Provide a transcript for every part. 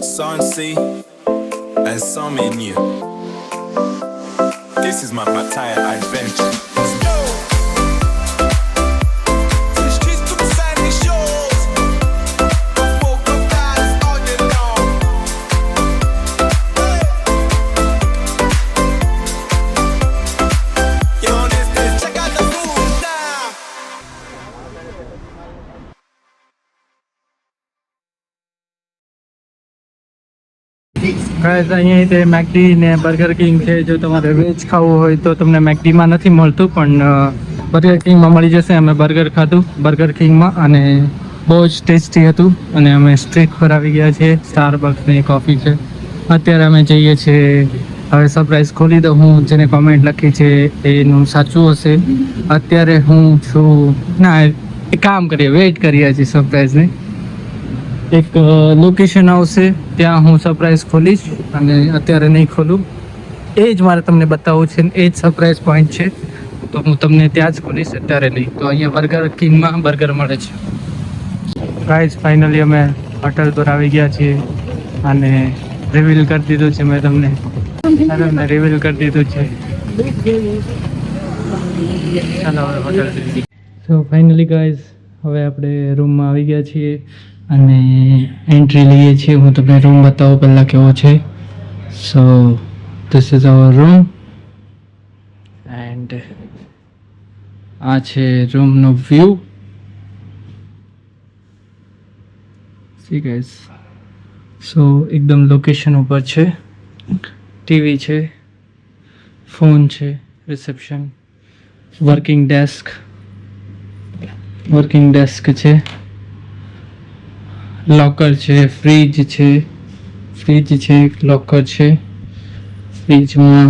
sun, sea, and some in you. This is my Pattaya adventure. Let's go! To the streets, to the sandy shores. Smoke up guys all day long. Hey! You on this, check out the food now. Guys અહીંયા તે McD ને burger king છે. જો તમારે veg ખાવું હોય તો તમને મેકડીમાં નથી મળતું, પણ બર્ગર કિંગમાં મળી જશે. અમે બર્ગર ખાધું બર્ગર કિંગમાં અને બહુ જ ટેસ્ટી હતું. અને અમે સ્ટ્રીટ પર આવી ગયા છીએ. સ્ટારબક્સની કોફી છે. અત્યારે અમે જઈએ છીએ. હવે સરપ્રાઈઝ ખોલી દઉં. હું જેને કોમેન્ટ લખી છે એનું સાચું હશે. અત્યારે હું છું ના, એક કામ કરીએ, વેઇટ કરીએ છીએ સરપ્રાઈઝની. એક લોકેશન આવશે, ત્યાં હું સરપ્રાઈઝ ખોલીશ. અને અત્યારે નહીં ખોલું, એ જ મારે તમને બતાવવું છે. એ જ સરપ્રાઈઝ પોઈન્ટ છે, તો હું તમને ત્યાં જ ખોલીશ, અત્યારે નહીં. તો અહીંયા બર્ગર કિંગમાં બર્ગર મળે છે. ગાઈઝ ફાઇનલી અમે હોટલ પર આવી ગયા છીએ અને રિવીલ કરી દીધું છે. મેં તમને રિવીલ કરી દીધું છે. ચાલો હવે હોટલ. તો ફાઇનલી ગાઈઝ હવે આપણે રૂમમાં આવી ગયા છીએ અને એન્ટ્રી લઈએ છીએ. હું તમને રૂમ બતાવું પહેલાં કેવો છે. So this is our room and આ છે રૂમનો વ્યૂ. સી ગાઈઝ, સો એકદમ લોકેશન ઉપર છે. ટીવી છે, ફોન છે, રિસેપ્શન, વર્કિંગ ડેસ્ક છે, લોકર છે, ફ્રીજ છે, લોકર છે. ફ્રીજમાં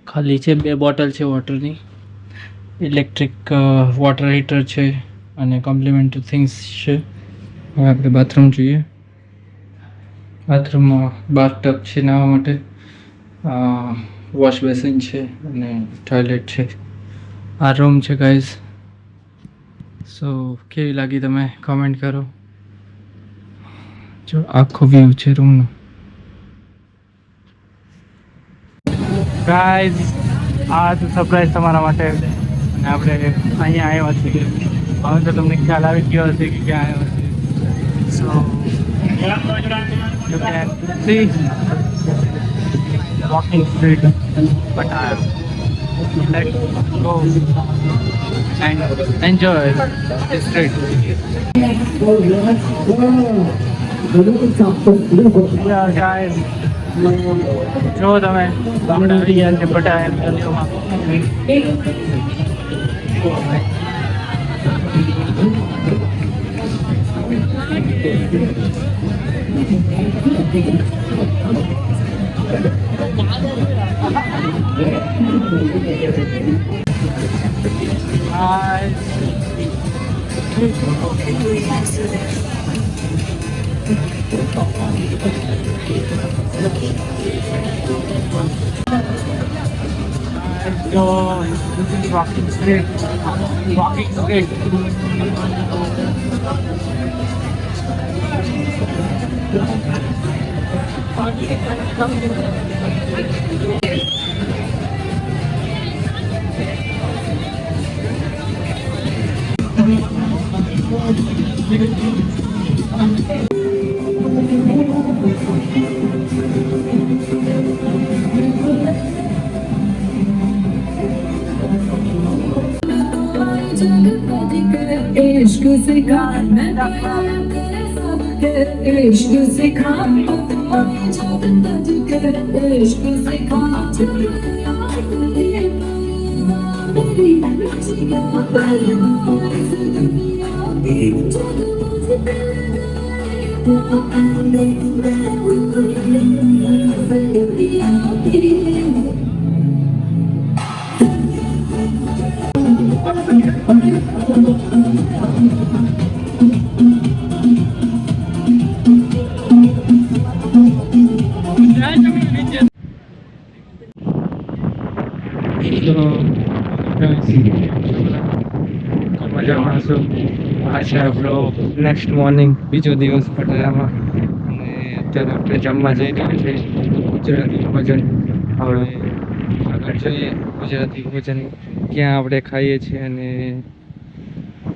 ખાલી છે, 2 બોટલ છે વોટરની. ઇલેક્ટ્રિક વોટર હીટર છે અને કોમ્પ્લિમેન્ટરી થિંગ્સ છે. હવે આપણે બાથરૂમ જોઈએ. બાથરૂમમાં બાથટબ છે નાહવા માટે, વોશ બેસિન છે અને ટોયલેટ છે. આ રૂમ છે ગાઈઝ. સો કેવી લાગી તમે કોમેન્ટ કરો. જો આખો વ્યૂ છે રૂમનો. ગાઈઝ આ તો સરપ્રાઈઝ તમારા માટે. અને આપણે અહીંયા આવ્યા છીએ. હવે તો તમને ખ્યાલ આવી ગયો હશે કે ક્યાં આવ્યા છે. સો you can see walking street Pattaya. Let's go and enjoy the street. Yeah guys, જો તમે ગામડે આવી ગયા છે Pattaya ગલીઓમાં. Walking straight. इश्क सिखा मैं इश्क सिखा इश्क सिखा મજામાં છું. આ છે આપણો નેક્સ્ટ મોર્નિંગ, બીજો દિવસ પટાયામાં. અત્યારે આપણે જમવા જઈ રહ્યા છીએ ગુજરાતી ભોજન. હવે આગળ જોઈએ ગુજરાતી ભોજન ક્યાં આપણે ખાઈએ છીએ અને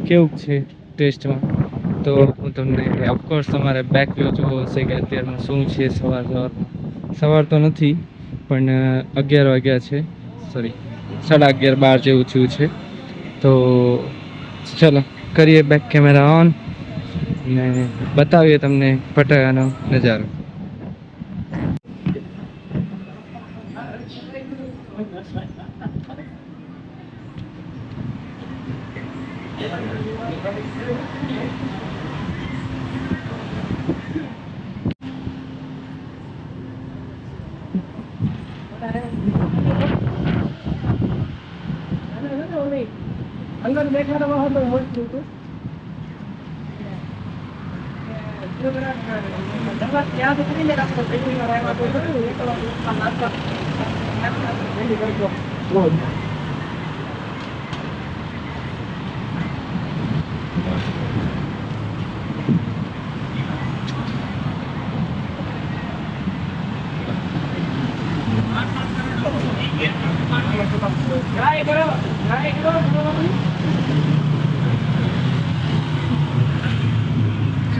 કેવું છે ટેસ્ટમાં. તો હું તમને ઓફકોર્સ તમારે બેક વ્યૂ જોવો હશે કે અત્યારમાં શું છે સવારમાં. સવાર તો નથી પણ 11 વાગ્યા છે, સોરી 11:30 જેવું થયું છે. તો ચલો કરીએ બેક કેમેરા ઓન ને બતાવીએ તમને પટાયાનો નજારો.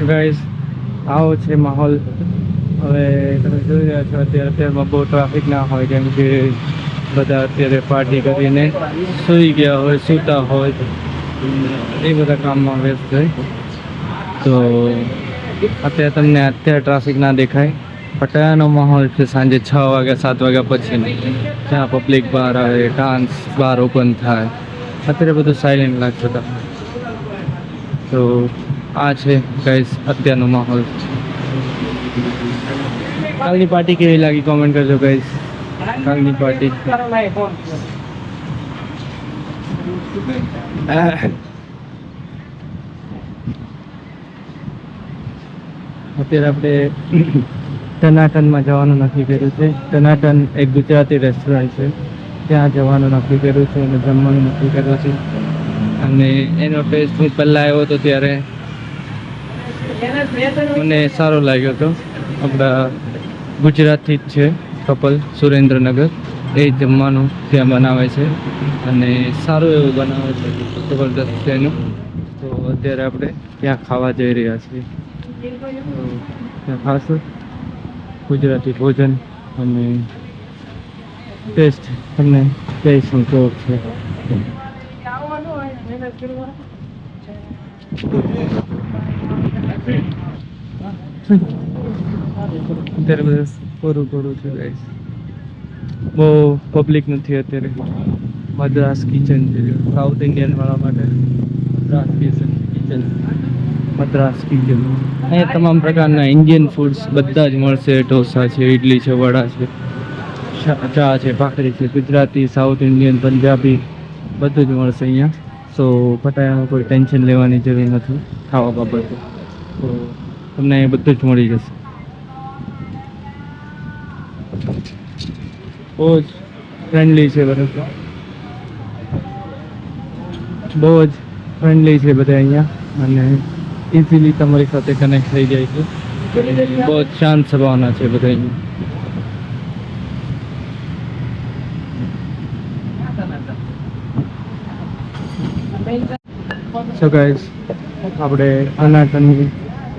ગાઈઝ આવો છે માહોલ. હવે તમે જોઈ રહ્યા છો અત્યારમાં બહુ ટ્રાફિક ના હોય, કેમ કે બધા અત્યારે પાર્ટી કરીને સૂઈ ગયા હોય, સૂતા હોય, એ બધા કામમાં વ્યસ્ત હોય. તો અત્યારે તમને ટ્રાફિક ના દેખાય. પટાયાનો માહોલ છે સાંજે 6 વાગ્યા 7 વાગ્યા પછી, જ્યાં પબ્લિક બહાર આવે, ડાન્સ બહાર ઓપન થાય. અત્યારે બધું સાયલેન્ટ લાગશે તમને. તો આ છે ગાઈસ અત્યારનો માહોલ. કાલની પાર્ટી કેવી લાગી કોમેન્ટ કરજો ગાઈસ. કાલની પાર્ટી અત્યારે આપણે ટનાટનમાં જવાનું નક્કી કર્યું છે. ટનાટન એક ગુજરાતી રેસ્ટોરન્ટ છે, ત્યાં જવાનું નક્કી કર્યું છે અને જમવાનું નક્કી કર્યું છે. અને એનો ટેસ્ટ હું પહેલાં આવ્યો હતો ત્યારે મને સારો લાગ્યો હતો. આપણા ગુજરાતથી જ છે કપલ, સુરેન્દ્રનગર, એ જમવાનું ત્યાં બનાવે છે અને સારું એવું બનાવે છે, જબરદસ્ત છે એનું. તો અત્યારે આપણે ત્યાં ખાવા જઈ રહ્યા છીએ. તો ત્યાં ખાશું ગુજરાતી ભોજન અને ટેસ્ટ તમને કહીશું કેવો છે. અત્યારે બધું પૂરું છે ગાઈસ. બહુ પબ્લિક નથી અત્યારે. મદ્રાસ કિચન છે સાઉથ ઇન્ડિયન વાળા માટે. મદ્રાસ કિચન અહીંયા તમામ પ્રકારના ઇન્ડિયન ફૂડ્સ બધા જ મળશે. ઢોસા છે, ઇડલી છે, વડા છે, ચા છે, ભાખરી છે, ગુજરાતી, સાઉથ ઇન્ડિયન, પંજાબી બધું જ મળશે અહીંયા. સો પટાયામાં કોઈ ટેન્શન લેવાની જરૂર નથી ખાવા બાબતે. તો તમને અહીંયા બધું જ મળી જશે. બહુ જ ફ્રેન્ડલી છે બધા, બહુ જ ફ્રેન્ડલી છે બધા અહીંયા અને ઇઝીલી તમારી સાથે કનેક્ટ થઈ જાય છે. બહુ જ શાંત સ્વભાવના છે બધા અહીંયા. સો ગાઈસ આપણે ટનાટનની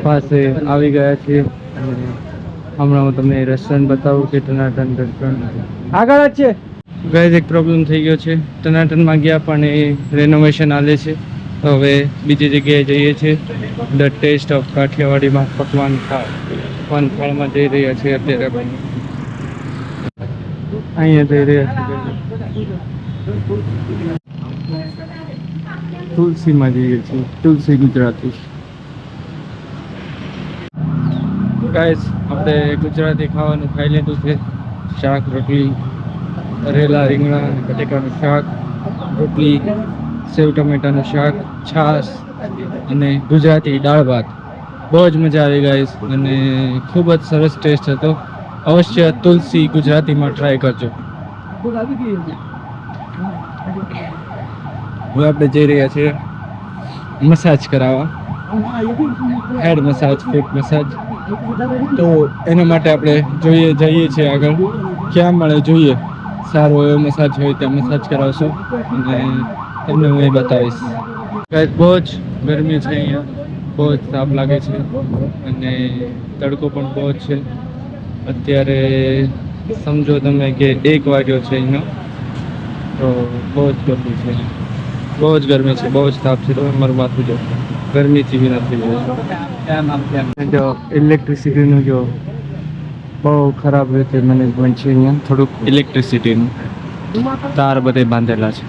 પાસે આવી ગયા છીએ અને હમણાં હું તમને રેસ્ટોરન્ટ બતાવું કે ટનાટન રેસ્ટોરન્ટ આગળ જ છે. ગાઈસ એક પ્રોબ્લેમ થઈ ગયો છે. ટનાટનમાં ગયા પણ એ રેનોવેશન આલે છે. તો હવે બીજી જગ્યાએ જઈએ છીએ. ધ ટેસ્ટ ઓફ કાઠિયાવાડીમાં પકવાન થાળમાં જઈ રહ્યા છીએ અત્યારે આપણે. અહીંયા જઈ રહ્યા છીએ તુલસીમાં જઈએ છીએ. તુલસી ગુજરાતી. ગાઈસ આપણે ગુજરાતી ખાવાનું ખાઈ લીધું છે. શાક રોટલી, રેલા રીંગણા, બટેકાનું શાક, રોટલી, સેવ ટમેટાનું શાક, છાશ અને ગુજરાતી દાળ ભાત. બહુ જ મજા આવી ગાઈસ અને ખૂબ જ સરસ ટેસ્ટ હતો. અવશ્ય તુલસી ગુજરાતીમાં ટ્રાય કરજો. હવે આપણે જઈ રહ્યા છીએ મસાજ કરાવવા. હેડ મસાજ, ફૂટ મસાજ. તો એના માટે આપણે જઈએ છીએ આગળ ક્યાં મળે જોઈએ. સારો એવો મસાજ હોય ત્યાં મસાજ કરાવશું અને તમને હું એ બતાવીશ. ગાઈસ બહુ જ ગરમી છે અહીંયા, બહુ જ તાપ લાગે છે અને તડકો પણ બહુ જ છે. અત્યારે સમજો તમે કે 1 વાગ્યો છે અહીંનો, તો બહુ જ ગરમી છે, બહુ જ ગરમી છે, બહુ જ તાપ છે. તમે મારું માથું જો ગરમીથી બી નથી જાય. જો ઇલેક્ટ્રિસિટીનું જો બહુ ખરાબ રીતે મેનેજમેન્ટ છે અહીંયા, થોડુંક ઇલેક્ટ્રિસિટીનું તાર બધે બાંધેલા છે.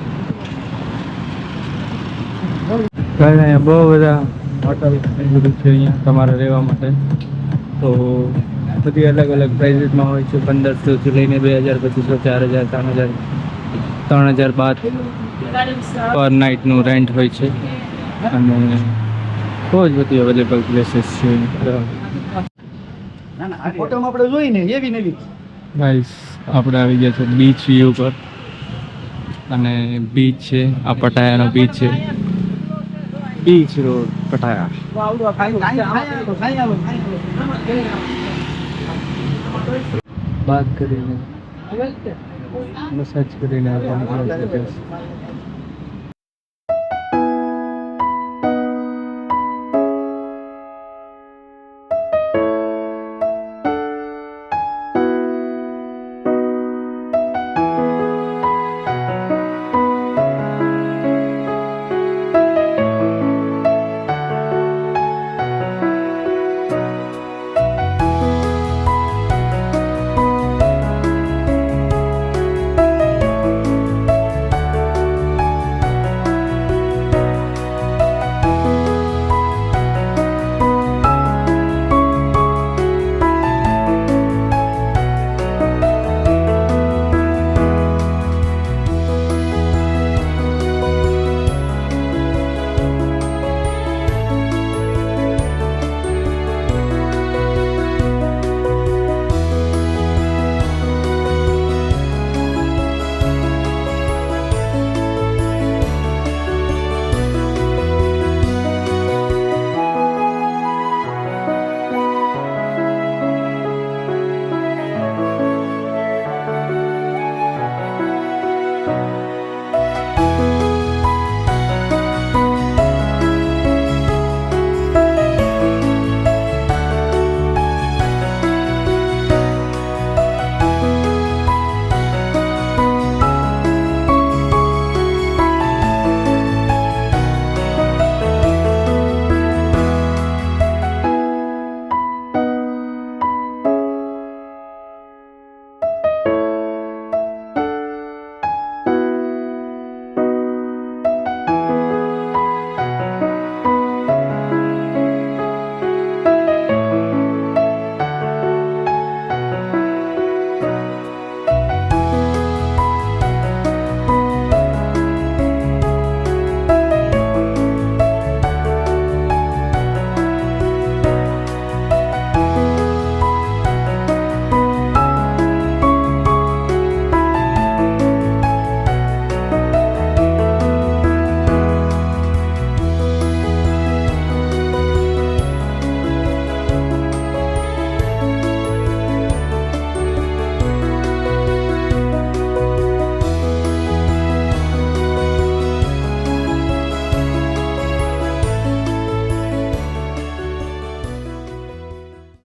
અહીંયા બહુ બધા હોટલ બધું છે અહીંયા તમારે રહેવા માટે. તો બધી અલગ અલગ પ્રાઇઝીસમાં હોય છે, 1500થી લઈને 2000, 2500, 4000, 3000 બાદ પર નાઇટનું રેન્ટ હોય છે અને બહુ જ બધી અવેલેબલ પ્લેસીસ છે. ફોટોમાં આપણે જોઈને એવી નવી ગાઈસ આપણે આવી ગયા છે બીચ વ્યૂ પર અને બીચ છે આ પટાયાનો બીચ છે, બીચ રોડ પટાયા. બાત કરીને મસાજ કરીને આપણે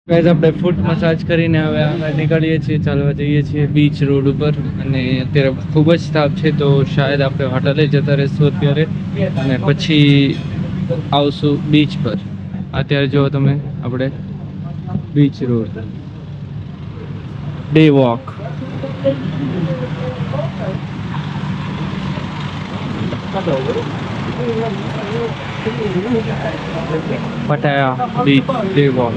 ગાઈઝ આપણે ફૂટ મસાજ કરીને હવે આગળ નીકળીએ છીએ, ચાલવા જઈએ છીએ બીચ રોડ ઉપર અને અત્યારે ખૂબ જ તાપ છે તો શાયદ આપણે હોટલે જતા રહીશું અત્યારે અને પછી આવશું બીચ પર. અત્યારે જો તમે આપણે beach road day walk. Pattaya beach day walk.